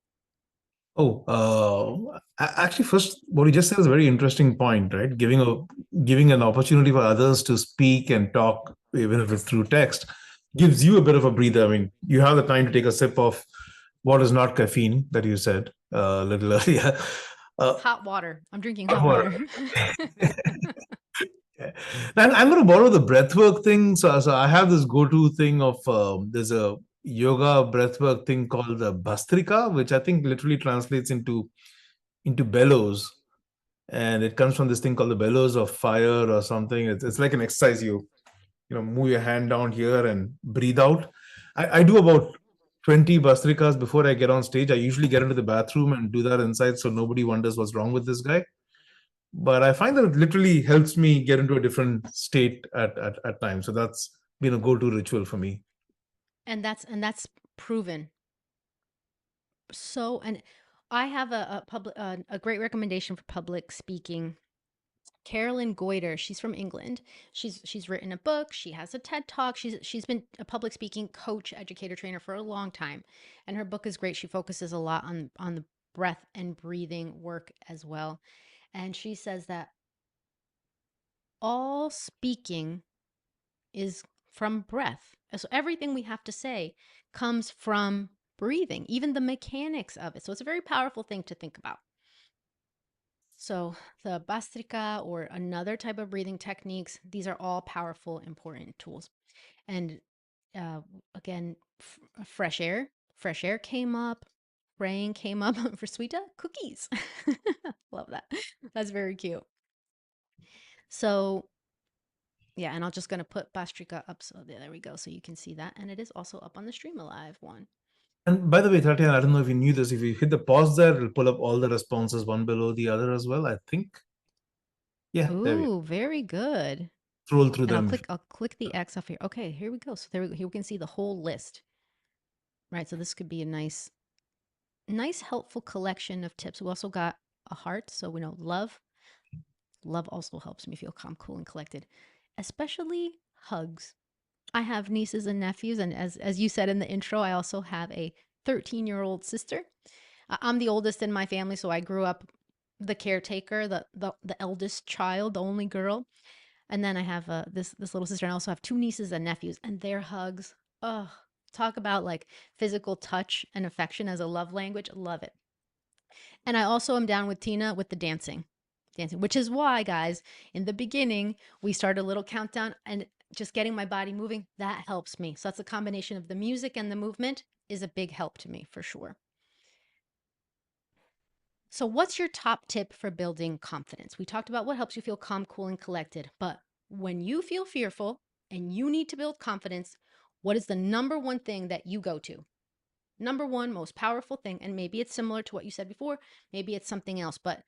Actually, first, what you just said is a very interesting point, right? Giving an opportunity for others to speak and talk, even if it's through text, gives you a bit of a breather. I mean, you have the time to take a sip of what is not caffeine that you said a little earlier. Hot water. I'm drinking hot water. I'm going to borrow the breathwork thing. So I have this go-to thing of there's a yoga breathwork thing called the Bastrika, which I think literally translates into bellows, and it comes from this thing called the bellows of fire or something. It's like an exercise. You move your hand down here and breathe out. I do about 20 Bastrikas before I get on stage. I usually get into the bathroom and do that inside, so nobody wonders what's wrong with this guy. But I find that it literally helps me get into a different state at times. So that's been a go-to ritual for me. And that's proven. So, and I have a great recommendation for public speaking. Carolyn Goiter, she's from England. She's written a book. She has a TED Talk. She's been a public speaking coach, educator, trainer for a long time, and her book is great. She focuses a lot on the breath and breathing work as well. And she says that all speaking is from breath. So everything we have to say comes from breathing, even the mechanics of it. So it's a very powerful thing to think about. So the Bastrika or another type of breathing techniques, these are all powerful, important tools. And uh, again, fresh air. Fresh air came up. Rain came up for Sweeta. Cookies. Love that. That's very cute. So yeah, and I'm just gonna put Bastrika up. So there we go. So you can see that. And it is also up on the Stream Alive one. And by the way, Tatiana, I don't know if you knew this. If you hit the pause there, it'll pull up all the responses one below the other as well, I think. Yeah, there we go. Ooh, very good. Scroll through And them. I'll click the X off here. Okay, here we go. So here we can see the whole list. Right. So this could be a nice helpful collection of tips. We also got a heart, so we know love. Love also helps me feel calm, cool, and collected, especially hugs. I have nieces and nephews, and as you said in the intro, I also have a 13-year-old sister. I'm the oldest in my family, so I grew up the caretaker, the eldest child, the only girl. And then I have this little sister, and I also have two nieces and nephews, and their hugs. Oh, talk about like physical touch and affection as a love language. Love it. And I also am down with Tina with the dancing, which is why, guys, in the beginning we started a little countdown and just getting my body moving. That helps me. So that's a combination of the music and the movement is a big help to me for sure. So, what's your top tip for building confidence? We talked about what helps you feel calm, cool, and collected. But when you feel fearful and you need to build confidence, what is the number one thing that you go to? Number one, most powerful thing. And maybe it's similar to what you said before, maybe it's something else. But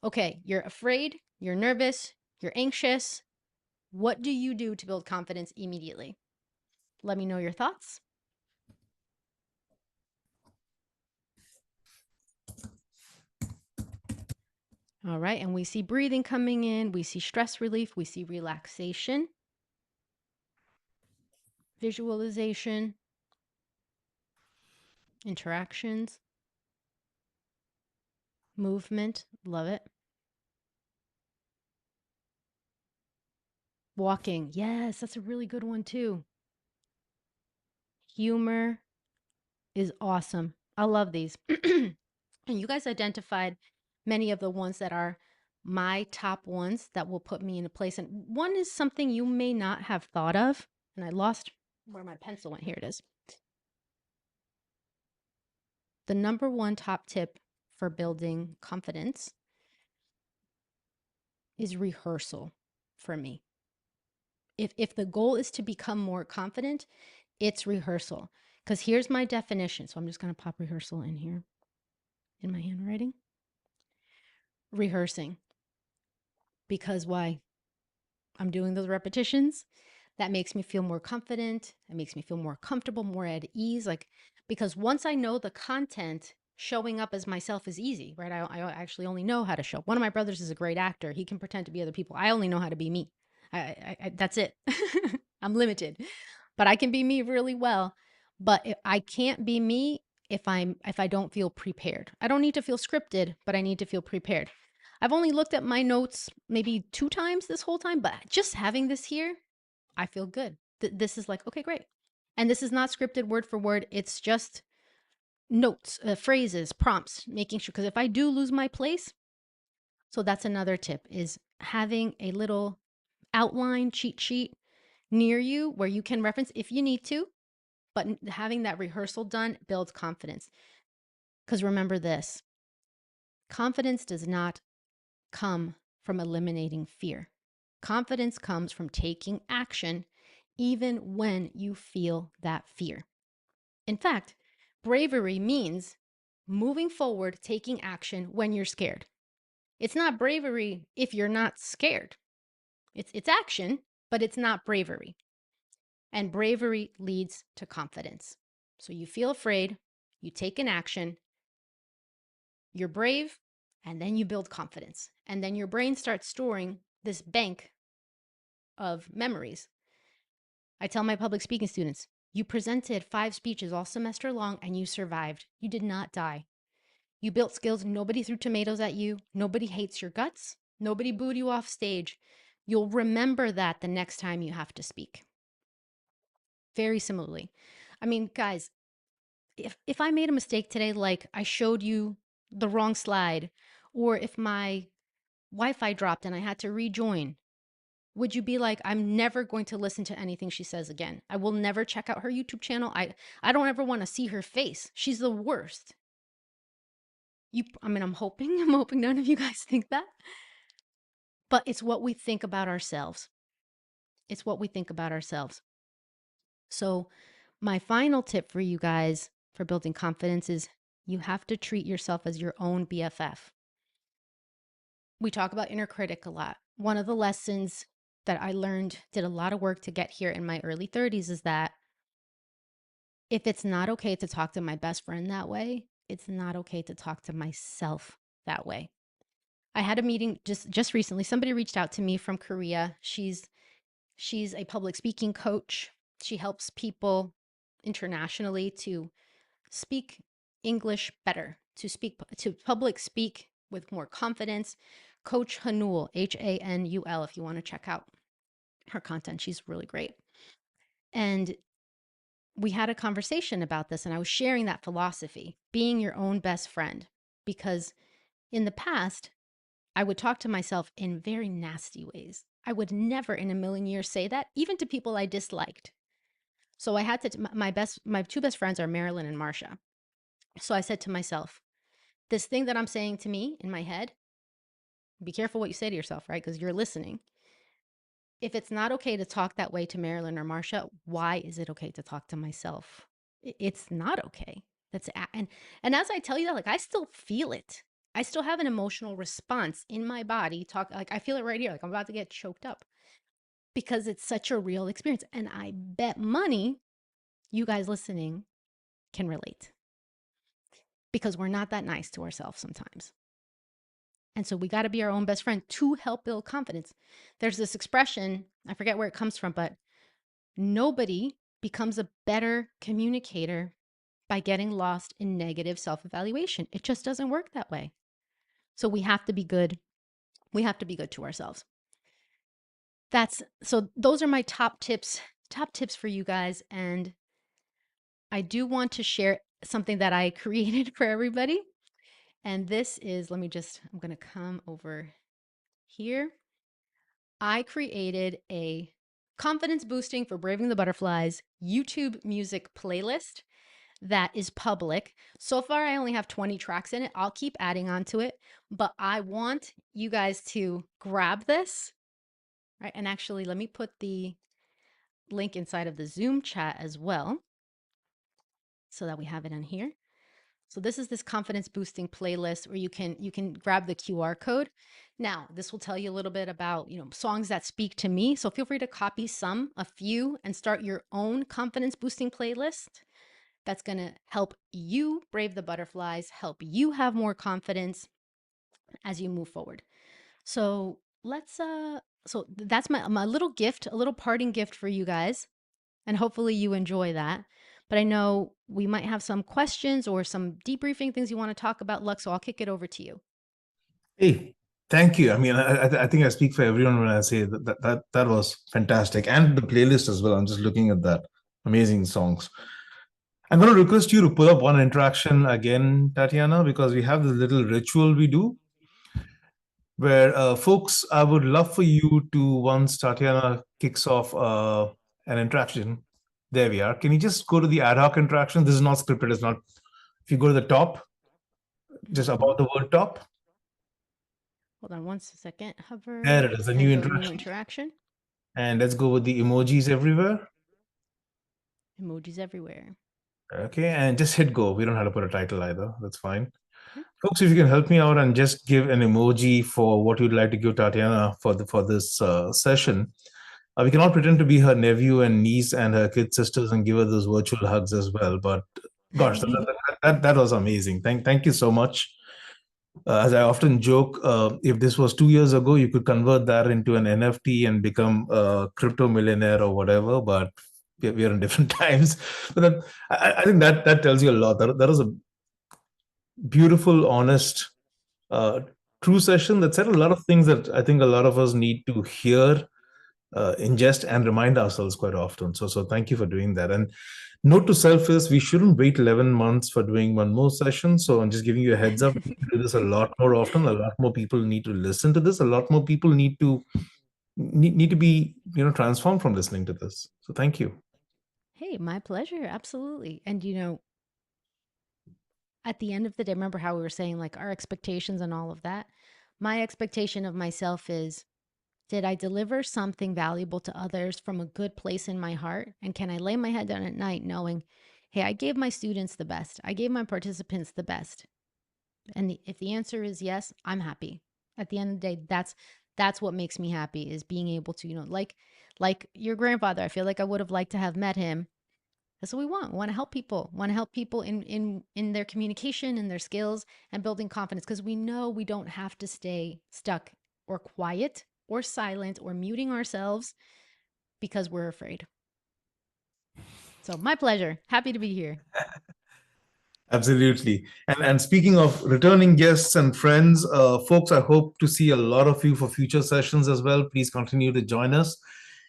okay, you're afraid, you're nervous, you're anxious. What do you do to build confidence immediately? Let me know your thoughts. All right. And we see breathing coming in, we see stress relief, we see relaxation, visualization, interactions, movement. Love it. Walking. Yes, that's a really good one too. Humor is awesome. I love these. And you guys identified many of the ones that are my top ones that will put me in a place. And one is something you may not have thought of. And I lost where my pencil went. Here it is. The number one top tip for building confidence is rehearsal for me. If the goal is to become more confident, it's rehearsal. Because here's my definition. So I'm just going to pop rehearsal in here in my handwriting. Rehearsing. Because why? I'm doing those repetitions. That makes me feel more confident. It makes me feel more comfortable, more at ease. Like, because once I know the content, showing up as myself is easy, right? I actually only know how to show. One of my brothers is a great actor. He can pretend to be other people. I only know how to be me. That's it. I'm limited, but I can be me really well. But I can't be me if I don't feel prepared. I don't need to feel scripted, but I need to feel prepared. I've only looked at my notes maybe 2 times this whole time, but just having this here, I feel good. This is like, okay, great. And this is not scripted word for word. It's just notes, phrases, prompts, making sure. Because if I do lose my place, so that's another tip is having a little outline cheat sheet near you where you can reference if you need to, but having that rehearsal done builds confidence. Because remember this, confidence does not come from eliminating fear. Confidence comes from taking action even when you feel that fear. In fact, bravery means moving forward, taking action when you're scared. It's not bravery if you're not scared. It's action, but it's not bravery. And bravery leads to confidence. So you feel afraid, you take an action, You're brave, and then you build confidence. And then your brain starts storing this bank of memories. I tell my public speaking students, you presented 5 speeches all semester long and you survived. You did not die. You built skills. Nobody threw tomatoes at you. Nobody hates your guts. Nobody booed you off stage. You'll remember that the next time you have to speak. Very similarly. I mean, guys, if I made a mistake today, like I showed you the wrong slide, or if my Wi-Fi dropped and I had to rejoin, would you be like, I'm never going to listen to anything she says again? I will never check out her YouTube channel. I don't ever want to see her face. She's the worst. I mean, I'm hoping none of you guys think that. But it's what we think about ourselves. It's what we think about ourselves. So, my final tip for you guys for building confidence is you have to treat yourself as your own BFF. We talk about inner critic a lot. One of the lessons that I learned, did a lot of work to get here in my early 30s, is that if it's not okay to talk to my best friend that way, it's not okay to talk to myself that way. I had a meeting just recently. Somebody reached out to me from Korea. She's a public speaking coach. She helps people internationally to speak English better, to public speak with more confidence. Coach Hanul, Hanul, if you want to check out her content. She's really great. And we had a conversation about this, and I was sharing that philosophy, being your own best friend, because in the past, I would talk to myself in very nasty ways. I would never in a million years say that, even to people I disliked. So I had to, my 2 best friends are Marilyn and Marcia. So I said to myself, this thing that I'm saying to me in my head, be careful what you say to yourself, right? Because you're listening. If it's not okay to talk that way to Marilyn or Marcia, why is it okay to talk to myself? It's not okay. And as I tell you that, like I still feel it. I still have an emotional response in my body. Like I feel it right here. Like I'm about to get choked up because it's such a real experience. And I bet money you guys listening can relate because we're not that nice to ourselves sometimes. And so we got to be our own best friend to help build confidence. There's this expression, I forget where it comes from, but nobody becomes a better communicator by getting lost in negative self-evaluation. It just doesn't work that way. So we have to be good. We have to be good to ourselves. So those are my top tips for you guys. And I do want to share something that I created for everybody. And this is, I'm going to come over here. I created a confidence boosting for Braving the Butterflies YouTube music playlist that is public. So far, I only have 20 tracks in it. I'll keep adding on to it, but I want you guys to grab this, right? And actually, let me put the link inside of the Zoom chat as well so that we have it in here. So this is this confidence boosting playlist where you can grab the QR code. Now, this will tell you a little bit about, songs that speak to me. So feel free to copy a few, and start your own confidence boosting playlist. That's going to help you brave the butterflies, help you have more confidence as you move forward. So so that's my little gift, a little parting gift for you guys. And hopefully you enjoy that. But I know we might have some questions or some debriefing things you want to talk about, Lux, so I'll kick it over to you. Hey, thank you. I mean, I think I speak for everyone when I say that was fantastic. And the playlist as well. I'm just looking at that. Amazing songs. I'm going to request you to pull up one interaction again, Tatiana, because we have this little ritual we do where folks, I would love for you to, once Tatiana kicks off an interaction, there we are. Can you just go to the ad hoc interaction? This is not scripted. It's not. If you go to the top, just above the word top. Hold on 1 second. Hover. There it is, a new interaction. And let's go with the emojis everywhere. Emojis everywhere. Okay, and just hit go. We don't have to put a title either. That's fine. Okay. Folks, if you can help me out and just give an emoji for what you'd like to give Tatiana for this session. We cannot pretend to be her nephew and niece and her kid sisters and give her those virtual hugs as well. But gosh, that was amazing. Thank you so much. As I often joke, if this was 2 years ago, you could convert that into an NFT and become a crypto millionaire or whatever. But we are in different times. But then, I think that tells you a lot. That is a beautiful, honest, uh, true session that said a lot of things that I think a lot of us need to hear, ingest, and remind ourselves quite often. So thank you for doing that. And note to self is we shouldn't wait 11 months for doing one more session. So I'm just giving you a heads up. We need to do this a lot more often. A lot more people need to listen to this. A lot more people need to be transformed from listening to this. So thank you. Hey, my pleasure. Absolutely. And at the end of the day, remember how we were saying like our expectations and all of that? My expectation of myself is, did I deliver something valuable to others from a good place in my heart? And can I lay my head down at night knowing, hey, I gave my students the best, I gave my participants the best? And if the answer is yes, I'm happy. At the end of the day, that's what makes me happy, is being able to, like your grandfather. I feel like I would have liked to have met him. That's what we want. We want to help people. We want to help people in their communication and their skills and building confidence, because we know we don't have to stay stuck or quiet or silent or muting ourselves because we're afraid. So, my pleasure. Happy to be here. Absolutely. And speaking of returning guests and friends, folks, I hope to see a lot of you for future sessions as well. Please continue to join us.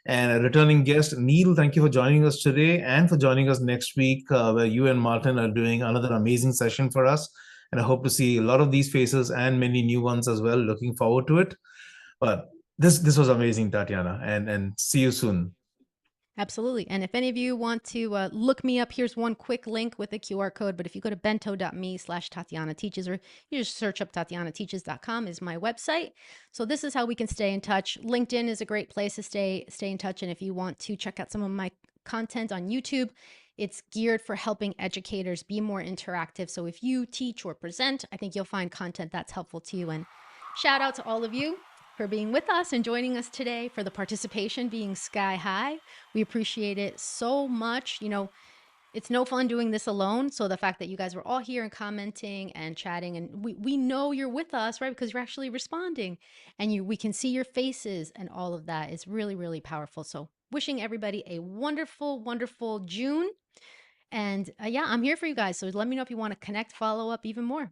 And a returning guest, Neil, thank you for joining us today and for joining us next week, where you and Martin are doing another amazing session for us. And I hope to see a lot of these faces and many new ones as well. Looking forward to it. But this was amazing, Tatiana, and see you soon. Absolutely. And if any of you want to look me up, here's one quick link with a QR code. But if you go to bento.me/Tatiana Teaches, or you just search up TatianaTeaches.com is my website. So this is how we can stay in touch. LinkedIn is a great place to stay in touch. And if you want to check out some of my content on YouTube, it's geared for helping educators be more interactive. So if you teach or present, I think you'll find content that's helpful to you. And shout out to all of you for being with us and joining us today, for the participation being sky high. We appreciate it so much. It's no fun doing this alone. So the fact that you guys were all here and commenting and chatting, and we know you're with us, right? Because you're actually responding, and we can see your faces, and all of that is really, really powerful. So wishing everybody a wonderful, wonderful June. And yeah, I'm here for you guys. So let me know if you want to connect, follow up even more.